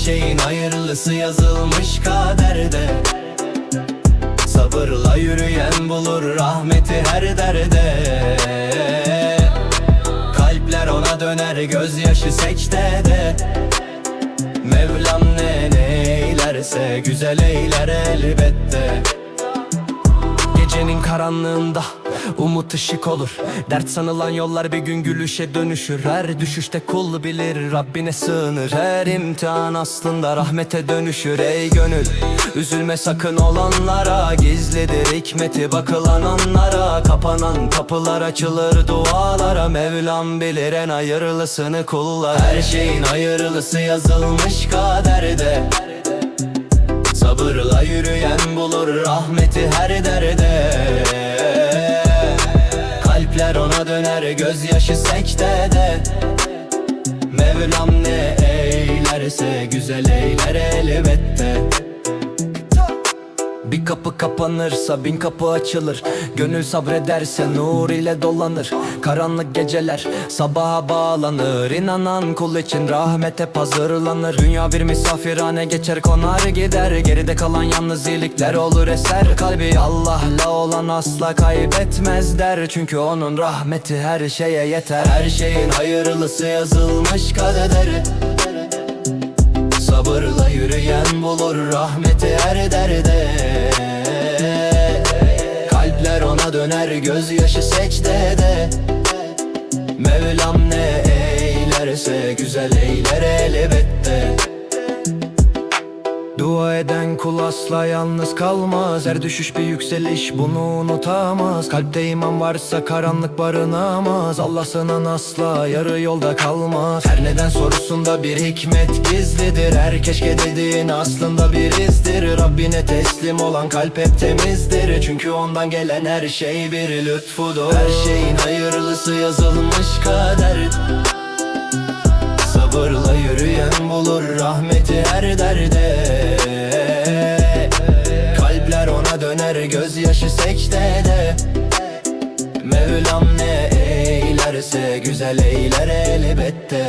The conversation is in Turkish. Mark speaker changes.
Speaker 1: şeyin hayırlısı yazılmış kaderde. Sabırla yürüyen bulur rahmeti her derde. Kalpler ona döner gözyaşı secdede. Mevlam ne eylerse güzel eyler elbette. Gecenin karanlığında umut ışık olur. Dert sanılan yollar bir gün gülüşe dönüşür. Her düşüşte kul bilir Rabbine sığınır. Her imtihan aslında rahmete dönüşür. Ey gönül üzülme sakın olanlara, gizlidir hikmeti bakılan anlara. Kapanan kapılar açılır dualara. Mevlam bilir en hayırlısını kullar. Her şeyin hayırlısı yazılmış kaderde. Sabırla yürüyen bulur rahmeti her derde. Kalpler ona döner gözyaşı secdede. Mevlam ne eylerse güzel eyler elbette. Bir kapı kapanırsa bin kapı açılır. Gönül sabrederse nur ile dolanır. Karanlık geceler sabaha bağlanır. İnanan kul için rahmet hep hazırlanır. Dünya bir misafirhane geçer konar gider. Geride kalan yalnız iyilikler olur eser. Kalbi Allah'la olan asla kaybetmez der. Çünkü onun rahmeti her şeye yeter. Her şeyin hayırlısı yazılmış kadere. Sabırla yürüyen bulur rahmeti her derde. Kalpler ona döner gözyaşı secdede. Mevlam ne eylerse güzel eyler elbette. Dua eden kul asla yalnız kalmaz. Her düşüş bir yükseliş bunu unutamaz. Kalpte iman varsa karanlık barınamaz. Allah sanan asla yarı yolda kalmaz. Her neden sorusunda bir hikmet gizlidir. Her keşke dediğin aslında bir izdir. Rabbine teslim olan kalp hep temizdir. Çünkü ondan gelen her şey bir lütfudur. Her şeyin hayırlısı yazılmış kader. Sabırla yürüyen bulur rahmeti her derde. Kalpler ona döner gözyaşı secdede. Mevlam ne eylerse güzel eyler elbette.